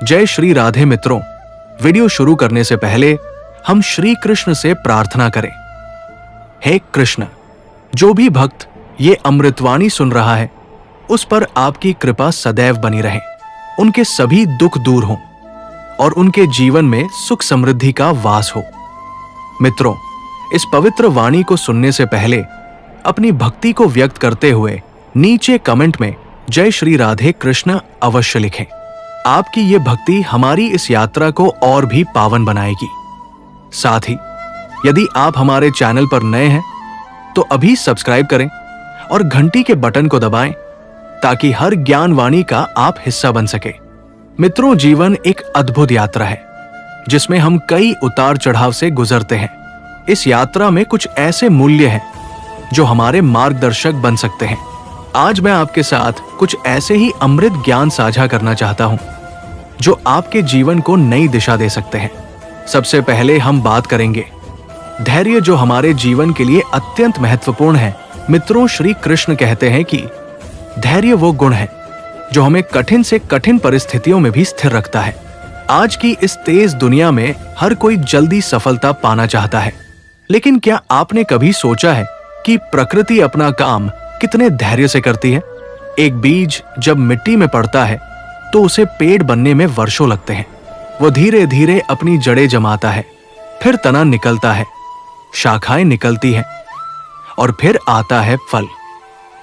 जय श्री राधे मित्रों, वीडियो शुरू करने से पहले हम श्री कृष्ण से प्रार्थना करें। हे कृष्ण, जो भी भक्त ये अमृतवाणी सुन रहा है उस पर आपकी कृपा सदैव बनी रहे, उनके सभी दुख दूर हों और उनके जीवन में सुख समृद्धि का वास हो। मित्रों, इस पवित्र वाणी को सुनने से पहले अपनी भक्ति को व्यक्त करते हुए नीचे कमेंट में जय श्री राधे कृष्ण अवश्य लिखें। आपकी ये भक्ति हमारी इस यात्रा को और भी पावन बनाएगी। साथ ही यदि आप हमारे चैनल पर नए हैं तो अभी सब्सक्राइब करें और घंटी के बटन को दबाएं ताकि हर ज्ञान वाणी का आप हिस्सा बन सके। मित्रों, जीवन एक अद्भुत यात्रा है जिसमें हम कई उतार चढ़ाव से गुजरते हैं। इस यात्रा में कुछ ऐसे मूल्य हैं जो हमारे मार्गदर्शक बन सकते हैं। आज मैं आपके साथ कुछ ऐसे ही अमृत ज्ञान साझा करना चाहता हूं जो आपके जीवन को नई दिशा दे सकते हैं। सबसे पहले हम बात करेंगे धैर्य, जो हमारे जीवन के लिए अत्यंत महत्वपूर्ण है। मित्रों, श्री कृष्ण कहते हैं कि धैर्य वो गुण है जो हमें कठिन से कठिन परिस्थितियों में भी स्थिर रखता है। आज की इस तेज दुनिया में हर कोई जल्दी सफलता पाना चाहता है, लेकिन क्या आपने कभी सोचा है कि प्रकृति अपना काम कितने धैर्य से करती है? एक बीज जब मिट्टी में पड़ता है तो उसे पेड़ बनने में वर्षों लगते हैं। वो धीरे धीरे अपनी जड़ें जमाता है, फिर तना निकलता है, शाखाएं निकलती हैं और फिर आता है फल।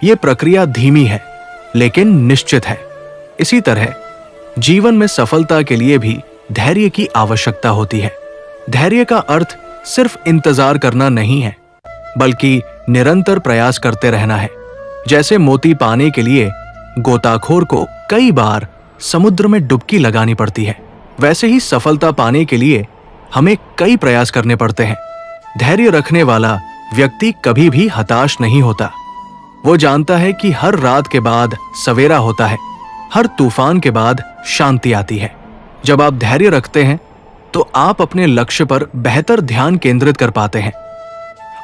ये प्रक्रिया धीमी है लेकिन निश्चित है। इसी तरह जीवन में सफलता के लिए भी धैर्य की आवश्यकता होती है। धैर्य का अर्थ सिर्फ इंतजार करना नहीं है, बल्कि निरंतर प्रयास करते रहना है। जैसे मोती पाने के लिए गोताखोर को कई बार समुद्र में डुबकी लगानी पड़ती है, वैसे ही सफलता पाने के लिए हमें कई प्रयास करने पड़ते हैं। धैर्य रखने वाला व्यक्ति कभी भी हताश नहीं होता। वो जानता है कि हर रात के बाद सवेरा होता है, हर तूफान के बाद शांति आती है। जब आप धैर्य रखते हैं तो आप अपने लक्ष्य पर बेहतर ध्यान केंद्रित कर पाते हैं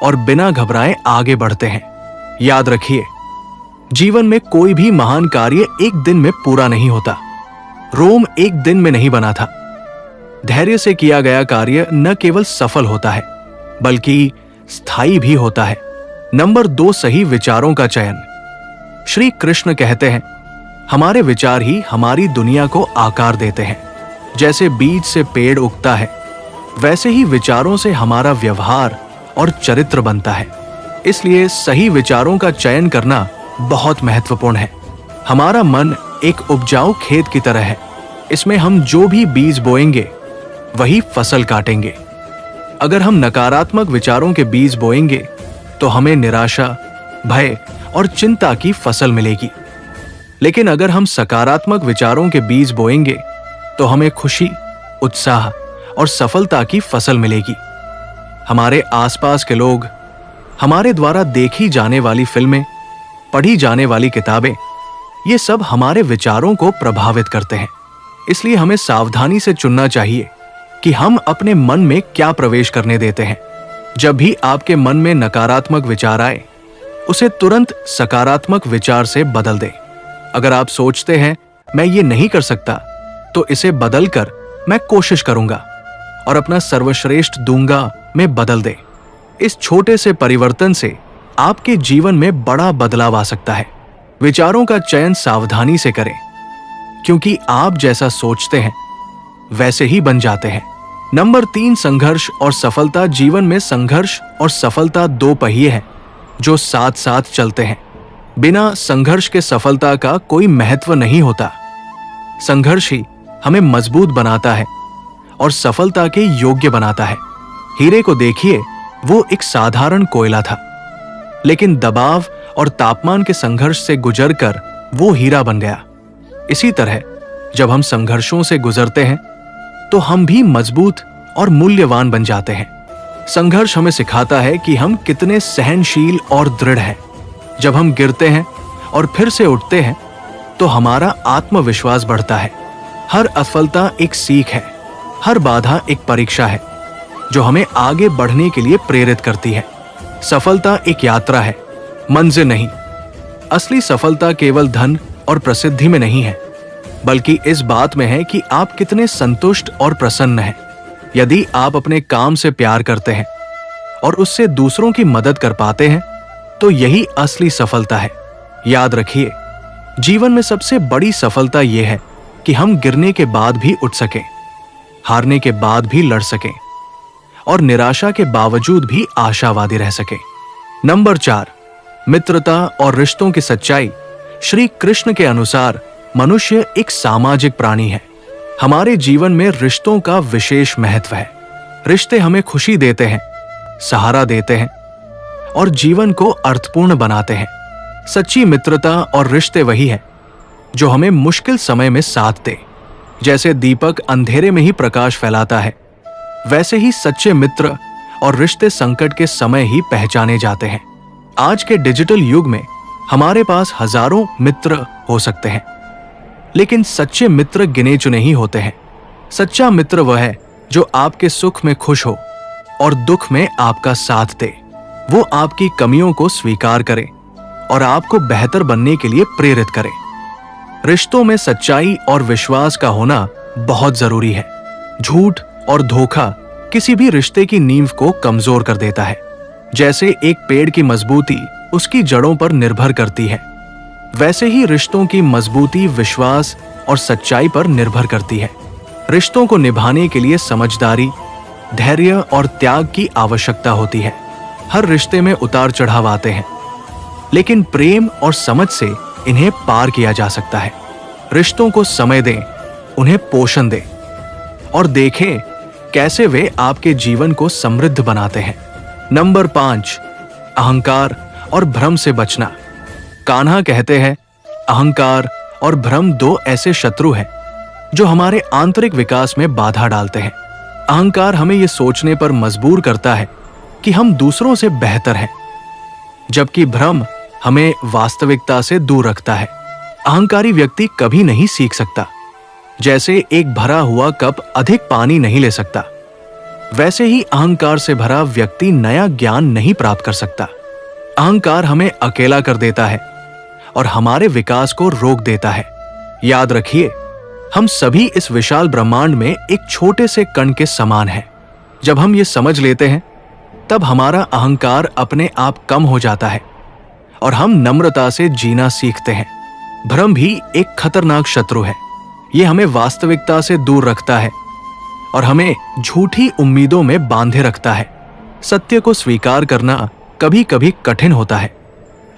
और बिना घबराए आगे बढ़ते हैं। याद रखिए, जीवन में कोई भी महान कार्य एक दिन में पूरा नहीं होता। रोम एक दिन में नहीं बना था। धैर्य से किया गया कार्य न केवल सफल होता है बल्कि स्थायी भी होता है। नंबर 2, सही विचारों का चयन। श्री कृष्ण कहते हैं, हमारे विचार ही हमारी दुनिया को आकार देते हैं। जैसे बीज से पेड़ उगता है, वैसे ही विचारों से हमारा व्यवहार और चरित्र बनता है। इसलिए सही विचारों का चयन करना बहुत महत्वपूर्ण है। हमारा मन एक उपजाऊ खेत की तरह है। इसमें हम जो भी बीज बोएंगे वही फसल काटेंगे। अगर हम नकारात्मक विचारों के बीज बोएंगे तो हमें निराशा, भय और चिंता की फसल मिलेगी। लेकिन अगर हम सकारात्मक विचारों के बीज बोएंगे तो हमें खुशी, उत्साह और सफलता की फसल मिलेगी। हमारे आसपास के लोग, हमारे द्वारा देखी जाने वाली फिल्में, पढ़ी जाने वाली किताबें, ये सब हमारे विचारों को प्रभावित करते हैं। इसलिए हमें सावधानी से चुनना चाहिए कि हम अपने मन में क्या प्रवेश करने देते हैं। जब भी आपके मन में नकारात्मक विचार आए, उसे तुरंत सकारात्मक विचार से बदल दें। अगर आप सोचते हैं मैं ये नहीं कर सकता, तो इसे बदलकर मैं कोशिश करूंगा और अपना सर्वश्रेष्ठ दूंगा में बदल दें। इस छोटे से परिवर्तन से आपके जीवन में बड़ा बदलाव आ सकता है। विचारों का चयन सावधानी से करें, क्योंकि आप जैसा सोचते हैं वैसे ही बन जाते हैं। नंबर 3, संघर्ष और सफलता। जीवन में संघर्ष और सफलता दो पहिए हैं जो साथ साथ चलते हैं। बिना संघर्ष के सफलता का कोई महत्व नहीं होता। संघर्ष ही हमें मजबूत बनाता है और सफलता के योग्य बनाता है। हीरे को देखिए, वो एक साधारण कोयला था, लेकिन दबाव और तापमान के संघर्ष से गुजरकर वो हीरा बन गया। इसी तरह जब हम संघर्षों से गुजरते हैं तो हम भी मजबूत और मूल्यवान बन जाते हैं। संघर्ष हमें सिखाता है कि हम कितने सहनशील और दृढ़ हैं। जब हम गिरते हैं और फिर से उठते हैं तो हमारा आत्मविश्वास बढ़ता है। हर असफलता एक सीख है, हर बाधा एक परीक्षा है जो हमें आगे बढ़ने के लिए प्रेरित करती है। सफलता एक यात्रा है, मंजिल नहीं। असली सफलता केवल धन और प्रसिद्धि में नहीं है, बल्कि इस बात में है कि आप कितने संतुष्ट और प्रसन्न हैं। यदि आप अपने काम से प्यार करते हैं और उससे दूसरों की मदद कर पाते हैं, तो यही असली सफलता है। याद रखिए, जीवन में सबसे बड़ी सफलता यह है कि हम गिरने के बाद भी उठ सकें, हारने के बाद भी लड़ सकें और निराशा के बावजूद भी आशावादी रह सकें। नंबर 4, मित्रता और रिश्तों की सच्चाई। श्री कृष्ण के अनुसार मनुष्य एक सामाजिक प्राणी है। हमारे जीवन में रिश्तों का विशेष महत्व है। रिश्ते हमें खुशी देते हैं, सहारा देते हैं और जीवन को अर्थपूर्ण बनाते हैं। सच्ची मित्रता और रिश्ते वही है जो हमें मुश्किल समय में साथ दे। जैसे दीपक अंधेरे में ही प्रकाश फैलाता है, वैसे ही सच्चे मित्र और रिश्ते संकट के समय ही पहचाने जाते हैं। आज के डिजिटल युग में हमारे पास हजारों मित्र हो सकते हैं, लेकिन सच्चे मित्र गिने चुने ही होते हैं। सच्चा मित्र वह है जो आपके सुख में खुश हो और दुख में आपका साथ दे। वो आपकी कमियों को स्वीकार करे और आपको बेहतर बनने के लिए प्रेरित करे। रिश्तों में सच्चाई और विश्वास का होना बहुत जरूरी है। झूठ और धोखा किसी भी रिश्ते की नींव को कमजोर कर देता है। जैसे एक पेड़ की मजबूती उसकी जड़ों पर निर्भर करती है, वैसे ही रिश्तों की मजबूती विश्वास और सच्चाई पर निर्भर करती है। रिश्तों को निभाने के लिए समझदारी, धैर्य और त्याग की आवश्यकता होती है। हर रिश्ते में उतार चढ़ाव आते हैं, लेकिन प्रेम और समझ से इन्हें पार किया जा सकता है। रिश्तों को समय दें, उन्हें पोषण दें और देखें कैसे वे आपके जीवन को समृद्ध बनाते हैं। नंबर 5, अहंकार और भ्रम से बचना। कान्हा कहते हैं, अहंकार और भ्रम दो ऐसे शत्रु हैं जो हमारे आंतरिक विकास में बाधा डालते हैं। अहंकार हमें यह सोचने पर मजबूर करता है कि हम दूसरों से बेहतर हैं, जबकि भ्रम हमें वास्तविकता से दूर रखता है। अहंकारी व्यक्ति कभी नहीं सीख सकता। जैसे एक भरा हुआ कप अधिक पानी नहीं ले सकता, वैसे ही अहंकार से भरा व्यक्ति नया ज्ञान नहीं प्राप्त कर सकता। अहंकार हमें अकेला कर देता है और हमारे विकास को रोक देता है। याद रखिए, हम सभी इस विशाल ब्रह्मांड में एक छोटे से कण के समान हैं। जब हम ये समझ लेते हैं, तब हमारा अहंकार अपने आप कम हो जाता है और हम नम्रता से जीना सीखते हैं। भ्रम भी एक खतरनाक शत्रु है। ये हमें वास्तविकता से दूर रखता है और हमें झूठी उम्मीदों में बांधे रखता है। सत्य को स्वीकार करना कभी कभी कठिन होता है,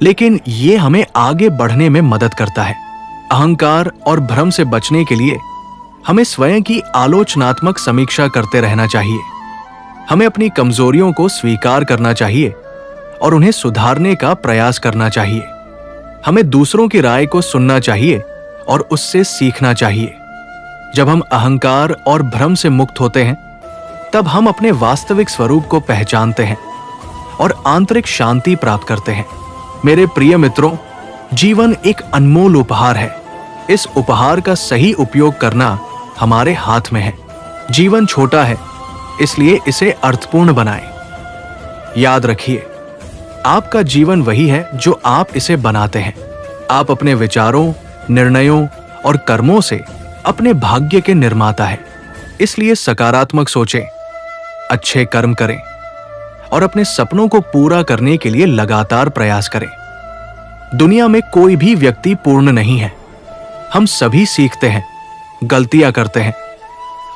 लेकिन ये हमें आगे बढ़ने में मदद करता है। अहंकार और भ्रम से बचने के लिए हमें स्वयं की आलोचनात्मक समीक्षा करते रहना चाहिए। हमें अपनी कमजोरियों को स्वीकार करना चाहिए और उन्हें सुधारने का प्रयास करना चाहिए। हमें दूसरों की राय को सुनना चाहिए और उससे सीखना चाहिए। जब हम अहंकार और भ्रम से मुक्त होते हैं, तब हम अपने वास्तविक स्वरूप को पहचानते हैं और आंतरिक शांति प्राप्त करते हैं। मेरे प्रिय मित्रों, जीवन एक अनमोल उपहार है। इस उपहार का सही उपयोग करना हमारे हाथ में है। जीवन छोटा है, इसलिए इसे अर्थपूर्ण बनाएं। याद रखिए, आपका जीवन वही है जो आप इसे बनाते हैं। आप अपने विचारों, निर्णयों और कर्मों से अपने भाग्य के निर्माता हैं। इसलिए सकारात्मक सोचें, अच्छे कर्म करें और अपने सपनों को पूरा करने के लिए लगातार प्रयास करें। दुनिया में कोई भी व्यक्ति पूर्ण नहीं है। हम सभी सीखते हैं, गलतियां करते हैं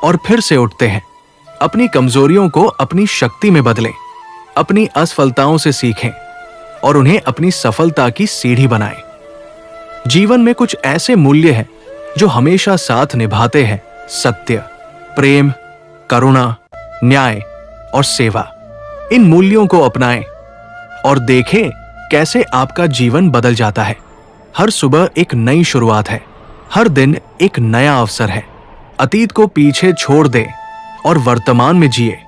और फिर से उठते हैं। अपनी कमजोरियों को अपनी शक्ति में बदलें, अपनी असफलताओं से सीखें और उन्हें अपनी सफलता की सीढ़ी बनाएं। जीवन में कुछ ऐसे मूल्य हैं जो हमेशा साथ निभाते हैं: सत्य, प्रेम, करुणा, न्याय और सेवा। इन मूल्यों को अपनाएं और देखें कैसे आपका जीवन बदल जाता है। हर सुबह एक नई शुरुआत है, हर दिन एक नया अवसर है। अतीत को पीछे छोड़ दें और वर्तमान में जिए।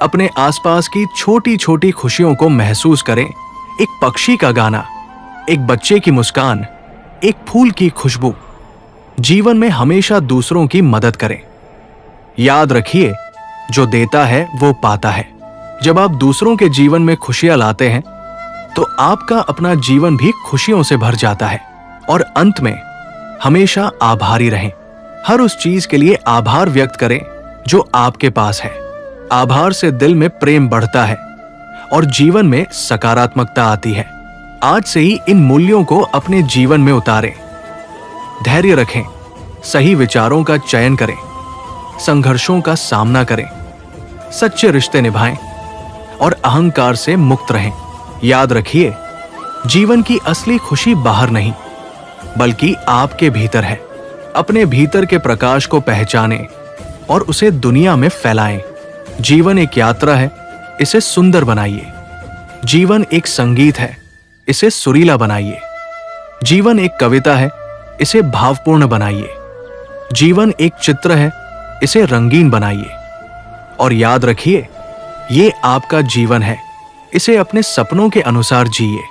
अपने आसपास की छोटी छोटी खुशियों को महसूस करें। एक पक्षी का गाना, एक बच्चे की मुस्कान, एक फूल की खुशबू। जीवन में हमेशा दूसरों की मदद करें। याद रखिए, जो देता है वो पाता है। जब आप दूसरों के जीवन में खुशियां लाते हैं, तो आपका अपना जीवन भी खुशियों से भर जाता है। और अंत में हमेशा आभारी रहें। हर उस चीज के लिए आभार व्यक्त करें जो आपके पास है। आभार से दिल में प्रेम बढ़ता है और जीवन में सकारात्मकता आती है। आज से ही इन मूल्यों को अपने जीवन में उतारें। धैर्य रखें, सही विचारों का चयन करें, संघर्षों का सामना करें, सच्चे रिश्ते निभाएं और अहंकार से मुक्त रहें। याद रखिए, जीवन की असली खुशी बाहर नहीं बल्कि आपके भीतर है। अपने भीतर के प्रकाश को पहचानें और उसे दुनिया में फैलाएं। जीवन एक यात्रा है, इसे सुंदर बनाइए। जीवन एक संगीत है, इसे सुरीला बनाइए। जीवन एक कविता है, इसे भावपूर्ण बनाइए। जीवन एक चित्र है, इसे रंगीन बनाइए। और याद रखिए, ये आपका जीवन है, इसे अपने सपनों के अनुसार जिए।